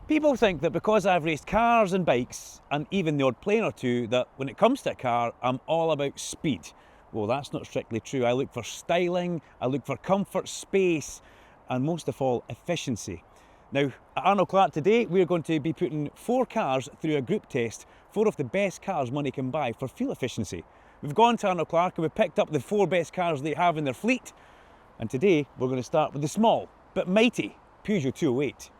People think that because I've raced cars and bikes, and even the odd plane or two, that when it comes to a car, I'm all about speed. Well, that's not strictly true. I look for styling, I look for comfort, space, and most of all, efficiency. Now, at Arnold Clark today, we're going to be putting 4 cars through a group test, 4 of the best cars money can buy for fuel efficiency. We've gone to Arnold Clark and we've picked up the 4 best cars they have in their fleet, and today we're going to start with the small, but mighty, Peugeot 208.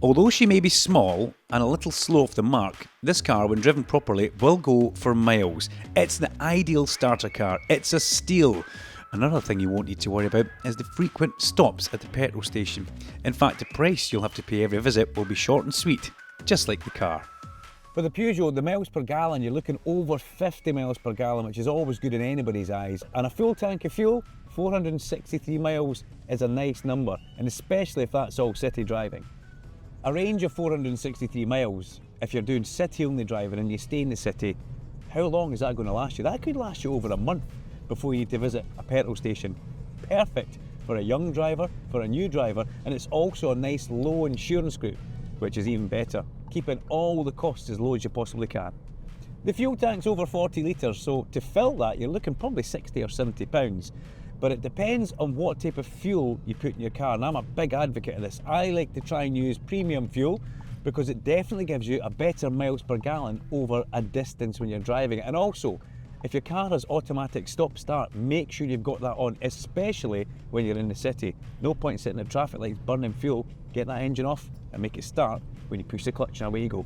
Although she may be small and a little slow off the mark, this car, when driven properly, will go for miles. It's the ideal starter car. It's a steal. Another thing you won't need to worry about is the frequent stops at the petrol station. In fact, the price you'll have to pay every visit will be short and sweet, just like the car. For the Peugeot, the miles per gallon, you're looking over 50 miles per gallon, which is always good in anybody's eyes. And a full tank of fuel, 463 miles, is a nice number, and especially if that's all city driving. A range of 463 miles, if you're doing city-only driving and you stay in the city, how long is that going to last you? That could last you over a month before you need to visit a petrol station. Perfect for a young driver, for a new driver, and it's also a nice low insurance group, which is even better, keeping all the costs as low as you possibly can. The fuel tank's over 40 litres, so to fill that you're looking probably 60 or 70 pounds. But it depends on what type of fuel you put in your car, and I'm a big advocate of this. I like to try and use premium fuel because it definitely gives you a better miles per gallon over a distance when you're driving it. And also, if your car has automatic stop-start, make sure you've got that on, especially when you're in the city. No point sitting at traffic lights burning fuel. Get that engine off and make it start when you push the clutch and away you go.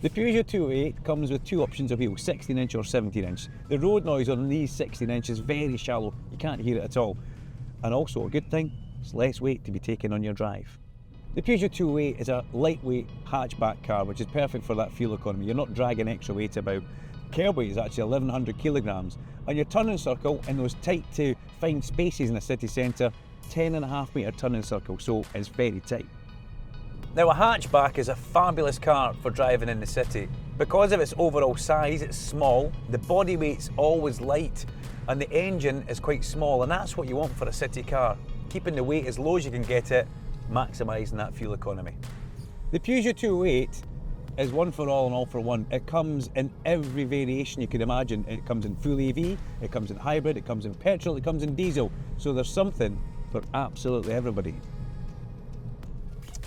The Peugeot 208 comes with 2 options of wheels, 16-inch or 17-inch. The road noise on these 16-inch is very shallow, you can't hear it at all. And also a good thing, it's less weight to be taken on your drive. The Peugeot 208 is a lightweight hatchback car, which is perfect for that fuel economy. You're not dragging extra weight about. Curb weight is actually 1100 kilograms, and your turning circle in those tight to fine spaces in the city centre, 10.5 metre turning circle, so it's very tight. Now, a hatchback is a fabulous car for driving in the city. Because of its overall size, it's small, the body weight's always light, and the engine is quite small, and that's what you want for a city car. Keeping the weight as low as you can get it, maximising that fuel economy. The Peugeot 208 is one for all and all for one. It comes in every variation you can imagine. It comes in full EV, it comes in hybrid, it comes in petrol, it comes in diesel. So there's something for absolutely everybody.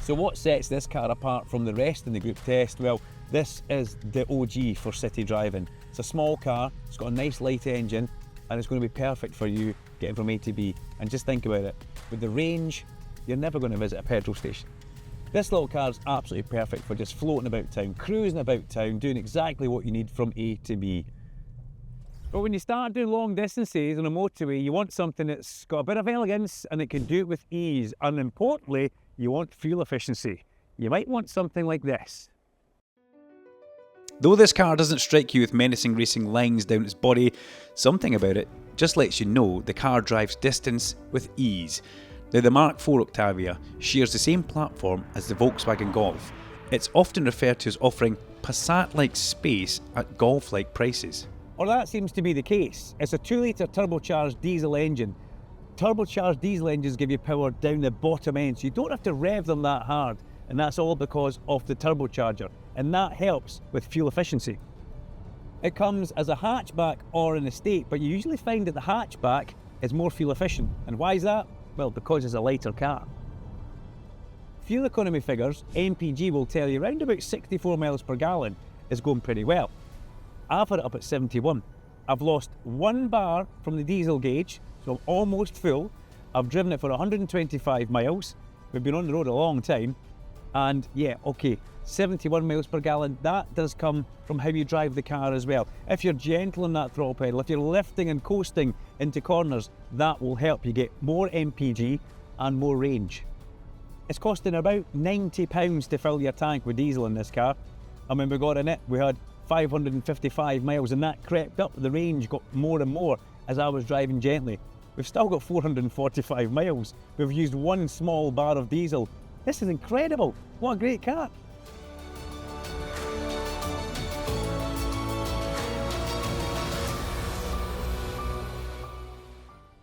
So what sets this car apart from the rest in the group test? Well, this is the OG for city driving. It's a small car, it's got a nice light engine, and it's going to be perfect for you getting from A to B. And just think about it, with the range, you're never going to visit a petrol station. This little car is absolutely perfect for just floating about town, cruising about town, doing exactly what you need from A to B. But when you start doing long distances on a motorway, you want something that's got a bit of elegance and it can do it with ease. And importantly, you want fuel efficiency. You might want something like this. Though this car doesn't strike you with menacing racing lines down its body, something about it just lets you know the car drives distance with ease. Now, the Mark IV Octavia shares the same platform as the Volkswagen Golf. It's often referred to as offering Passat-like space at Golf-like prices. Or that seems to be the case. It's a 2-litre turbocharged diesel engine. Turbocharged diesel engines give you power down the bottom end, so you don't have to rev them that hard, and that's all because of the turbocharger, and that helps with fuel efficiency. It comes as a hatchback or an estate, but you usually find that the hatchback is more fuel efficient. And why is that? Well, because it's a lighter car. Fuel economy figures, MPG will tell you around about 64 miles per gallon is going pretty well. I've had it up at 71. I've lost 1 bar from the diesel gauge, so I'm almost full. I've driven it for 125 miles. We've been on the road a long time. And yeah, okay, 71 miles per gallon, that does come from how you drive the car as well. If you're gentle on that throttle pedal, if you're lifting and coasting into corners, that will help you get more MPG and more range. It's costing about £90 to fill your tank with diesel in this car. And when we got in it, we had 555 miles, and that crept up. The range got more and more as I was driving gently. We've still got 445 miles. We've used 1 small bar of diesel. This is incredible. What a great car.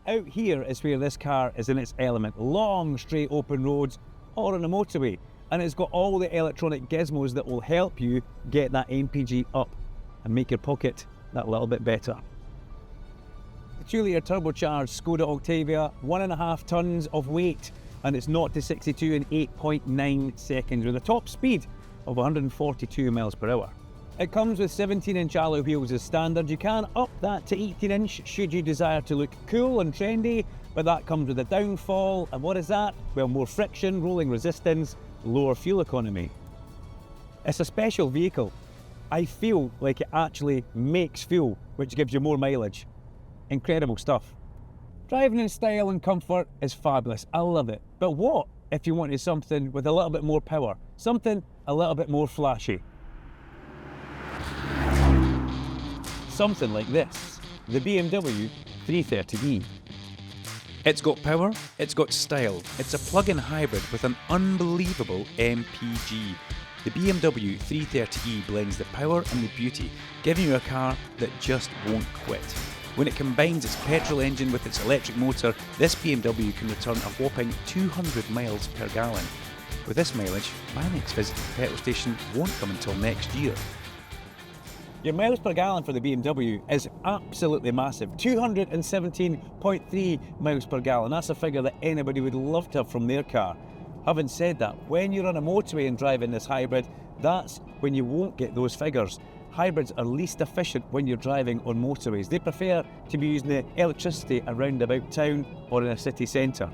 Out here is where this car is in its element. Long, straight, open roads or on a motorway. And it's got all the electronic gizmos that will help you get that MPG up and make your pocket that little bit better. The 2-litre turbocharged Skoda Octavia, 1.5 tonnes of weight, and it's 0 to 62 in 8.9 seconds with a top speed of 142 miles per hour. It comes with 17-inch alloy wheels as standard. You can up that to 18-inch should you desire to look cool and trendy, but that comes with a downfall. And what is that? Well, more friction, rolling resistance, lower fuel economy. It's a special vehicle. I feel like it actually makes fuel, which gives you more mileage. Incredible stuff. Driving in style and comfort is fabulous. I love it. But what if you wanted something with a little bit more power? Something a little bit more flashy? Something like this, the BMW 330e. It's got power, it's got style, it's a plug-in hybrid with an unbelievable MPG. The BMW 330e blends the power and the beauty, giving you a car that just won't quit. When it combines its petrol engine with its electric motor, this BMW can return a whopping 200 miles per gallon. With this mileage, my next visit to the petrol station won't come until next year. Your miles per gallon for the BMW is absolutely massive, 217.3 miles per gallon. That's a figure that anybody would love to have from their car. Having said that, when you're on a motorway and driving this hybrid, that's when you won't get those figures. Hybrids are least efficient when you're driving on motorways. They prefer to be using the electricity around about town or in a city centre.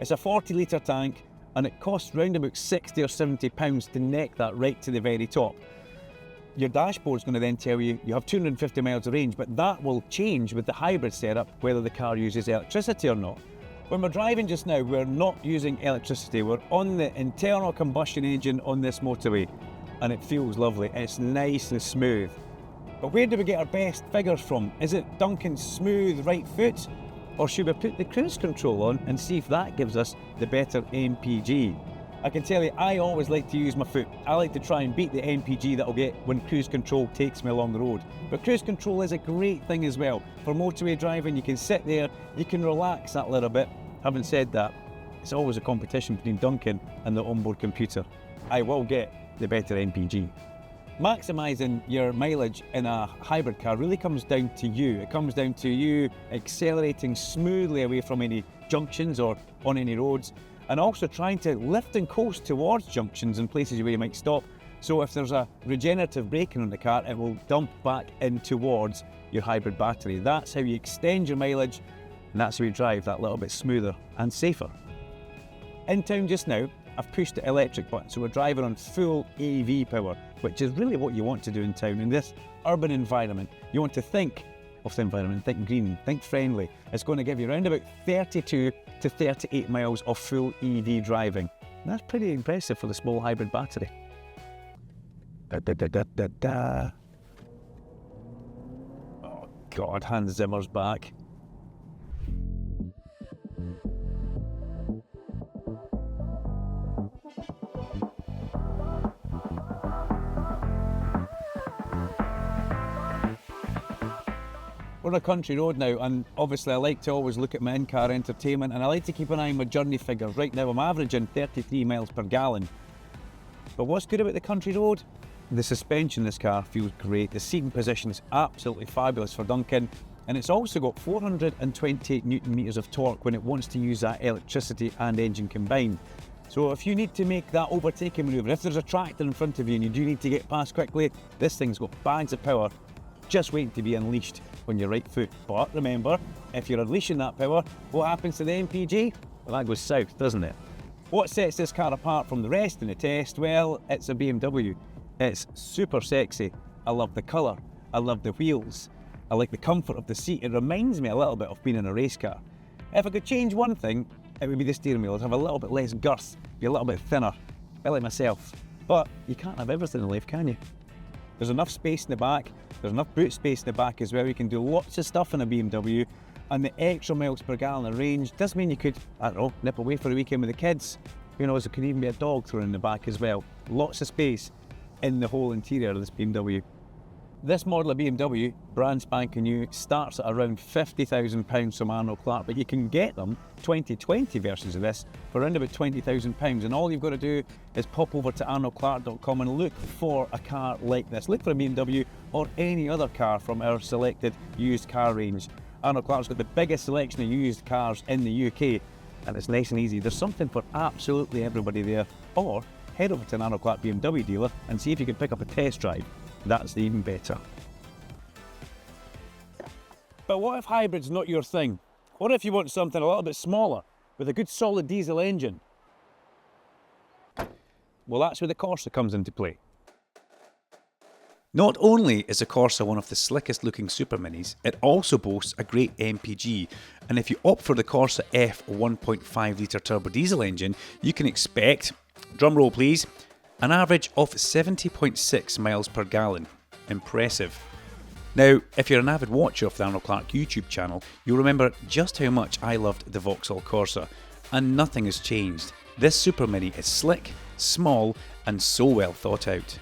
It's a 40-litre tank and it costs round about £60 or £70 to neck that right to the very top. Your dashboard's going to then tell you you have 250 miles of range, but that will change with the hybrid setup whether the car uses electricity or not. When we're driving just now, we're not using electricity. We're on the internal combustion engine on this motorway, and it feels lovely. It's nice and smooth. But where do we get our best figures from? Is it Duncan's smooth right foot? Or should we put the cruise control on and see if that gives us the better MPG? I can tell you, I always like to use my foot. I like to try and beat the MPG that I'll get when cruise control takes me along the road. But cruise control is a great thing as well. For motorway driving, you can sit there, you can relax that little bit. Having said that, it's always a competition between Duncan and the onboard computer. I will get the better MPG. Maximising your mileage in a hybrid car really comes down to you. It comes down to you accelerating smoothly away from any junctions or on any roads, and also trying to lift and coast towards junctions and places where you might stop. So if there's a regenerative braking on the car, it will dump back in towards your hybrid battery. That's how you extend your mileage, and that's how you drive that little bit smoother and safer. In town just now, I've pushed the electric button, so we're driving on full EV power, which is really what you want to do in town. In this urban environment, you want to think of the environment, think green, think friendly. It's going to give you around about 32 to 38 miles of full EV driving. And that's pretty impressive for the small hybrid battery. Oh God, Hans Zimmer's back. We're on a country road now, and obviously I like to always look at my in-car entertainment, and I like to keep an eye on my journey figures. Right now I'm averaging 33 miles per gallon. But what's good about the country road? The suspension in this car feels great. The seating position is absolutely fabulous for Duncan, and it's also got 420 Newton meters of torque when it wants to use that electricity and engine combined. So if you need to make that overtaking manoeuvre, if there's a tractor in front of you and you do need to get past quickly, this thing's got bags of power just waiting to be unleashed on your right foot. But remember, if you're unleashing that power, what happens to the MPG? Well, that goes south, doesn't it? What sets this car apart from the rest in the test? Well, it's a BMW. It's super sexy. I love the colour. I love the wheels. I like the comfort of the seat. It reminds me a little bit of being in a race car. If I could change one thing, it would be the steering wheel. It'd have a little bit less girth, be a little bit thinner, a bit like myself. But you can't have everything in life, can you? There's enough space in the back, there's enough boot space in the back as well. You can do lots of stuff in a BMW, and the extra miles per gallon of range does mean you could, I don't know, nip away for a weekend with the kids. Who knows, there could even be a dog thrown in the back as well. Lots of space in the whole interior of this BMW. This model of BMW, brand spanking new, starts at around £50,000 from Arnold Clark, but you can get them, 2020 versions of this, for around about £20,000. And all you've got to do is pop over to arnoldclark.com and look for a car like this. Look for a BMW or any other car from our selected used car range. Arnold Clark's got the biggest selection of used cars in the UK, and it's nice and easy. There's something for absolutely everybody there. Or head over to an Arnold Clark BMW dealer and see if you can pick up a test drive. That's even better. But what if hybrid's not your thing? What if you want something a little bit smaller with a good solid diesel engine? Well, that's where the Corsa comes into play. Not only is the Corsa one of the slickest looking super minis, it also boasts a great MPG, and if you opt for the Corsa F 1.5 litre turbo diesel engine, you can expect, drumroll please, an average of 70.6 miles per gallon. Impressive. Now, if you're an avid watcher of the Arnold Clark YouTube channel, you'll remember just how much I loved the Vauxhall Corsa, and nothing has changed. This super mini is slick, small, and so well thought out.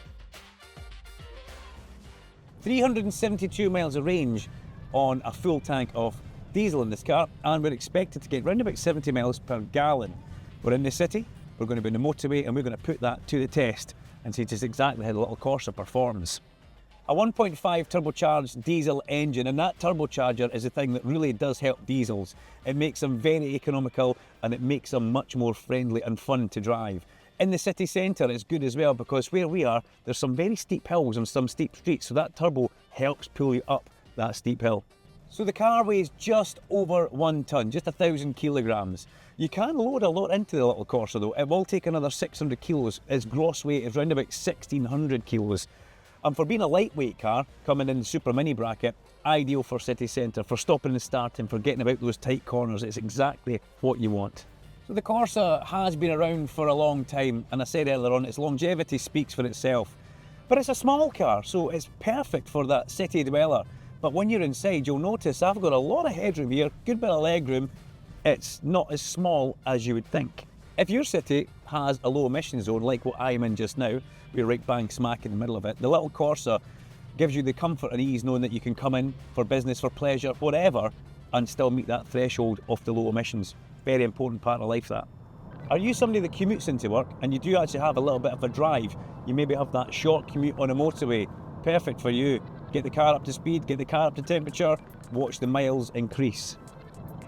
372 miles of range on a full tank of diesel in this car, and we're expected to get round about 70 miles per gallon. We're in the city, we're going to be on the motorway, and we're going to put that to the test and see just exactly how the little Corsa performs. A 1.5 turbocharged diesel engine, and that turbocharger is the thing that really does help diesels. It makes them very economical, and it makes them much more friendly and fun to drive. In the city centre it's good as well, because where we are, there's some very steep hills and some steep streets, so that turbo helps pull you up that steep hill. So the car weighs just over 1 tonne, just 1,000 kilograms. You can load a lot into the little Corsa though. It will take another 600 kilos. Its gross weight is around about 1,600 kilos. And for being a lightweight car, coming in the super mini bracket, ideal for city centre, for stopping and starting, for getting about those tight corners. It's exactly what you want. So the Corsa has been around for a long time, and I said earlier on, its longevity speaks for itself. But it's a small car, so it's perfect for that city dweller. But when you're inside, you'll notice I've got a lot of headroom here, good bit of legroom. It's not as small as you would think. If your city has a low emission zone like what I'm in just now, we're right bang smack in the middle of it, the little Corsa gives you the comfort and ease knowing that you can come in for business, for pleasure, whatever, and still meet that threshold of the low emissions. Very important part of life, that. Are you somebody that commutes into work and you do actually have a little bit of a drive? You maybe have that short commute on a motorway. Perfect for you. Get the car up to speed, get the car up to temperature, watch the miles increase.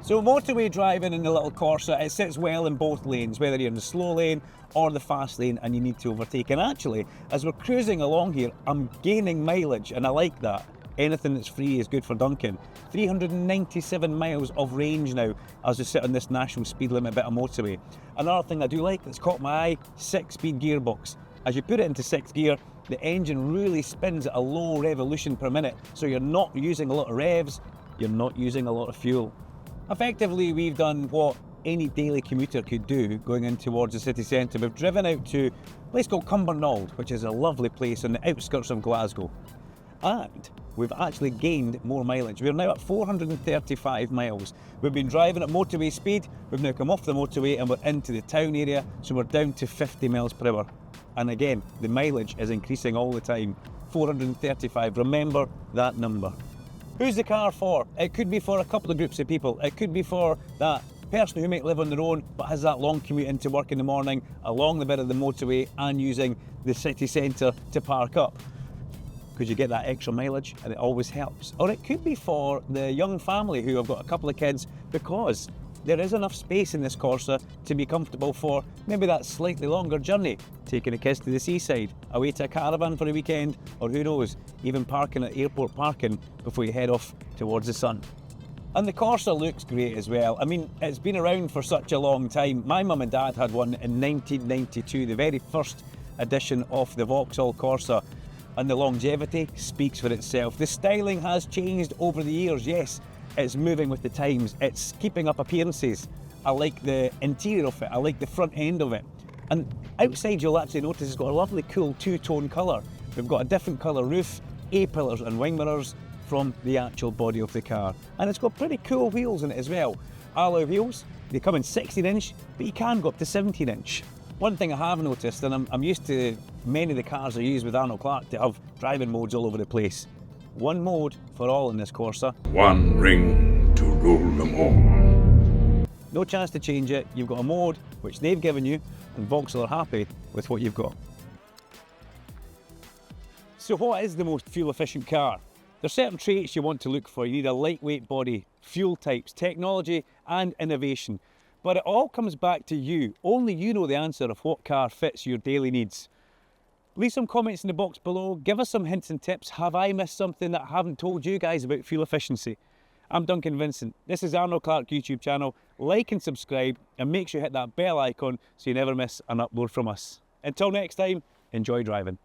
So motorway driving in the little Corsa, it sits well in both lanes, whether you're in the slow lane or the fast lane and you need to overtake. And actually, as we're cruising along here, I'm gaining mileage, and I like that. Anything that's free is good for Duncan. 397 miles of range now as we sit on this national speed limit bit of motorway. Another thing I do like that's caught my eye, 6-speed gearbox. As you put it into 6th gear, the engine really spins at a low revolution per minute, so you're not using a lot of revs, you're not using a lot of fuel. Effectively, we've done what any daily commuter could do going in towards the city centre. We've driven out to a place called Cumbernauld, which is a lovely place on the outskirts of Glasgow. And we've actually gained more mileage. We're now at 435 miles. We've been driving at motorway speed, we've now come off the motorway and we're into the town area, so we're down to 50 miles per hour. And again, the mileage is increasing all the time. 435, remember that number. Who's the car for? It could be for a couple of groups of people. It could be for that person who might live on their own but has that long commute into work in the morning, along the bit of the motorway and using the city centre to park up, because you get that extra mileage and it always helps. Or it could be for the young family who have got a couple of kids, because there is enough space in this Corsa to be comfortable for maybe that slightly longer journey, taking the kids to the seaside, away to a caravan for a weekend, or who knows, even parking at airport parking before you head off towards the sun. And the Corsa looks great as well. I mean, it's been around for such a long time. My mum and dad had one in 1992, the very first edition of the Vauxhall Corsa, and the longevity speaks for itself. The styling has changed over the years, yes. It's moving with the times, it's keeping up appearances. I like the interior of it, I like the front end of it. And outside you'll actually notice it's got a lovely cool two-tone colour. We've got a different colour roof, A-pillars and wing mirrors from the actual body of the car. And it's got pretty cool wheels in it as well. Alloy wheels, they come in 16-inch, but you can go up to 17-inch. One thing I have noticed, and I'm used to many of the cars I use with Arnold Clark to have driving modes all over the place. One mode for all in this Corsa. One ring to rule them all. No chance to change it. You've got a mode which they've given you, and Vauxhall are happy with what you've got. So what is the most fuel efficient car? There's certain traits you want to look for. You need a lightweight body, fuel types, technology and innovation. But it all comes back to you. Only you know the answer of what car fits your daily needs. Leave some comments in the box below. Give us some hints and tips. Have I missed something that I haven't told you guys about fuel efficiency? I'm Duncan Vincent. This is Arnold Clark YouTube channel. Like and subscribe, and make sure you hit that bell icon so you never miss an upload from us. Until next time, enjoy driving.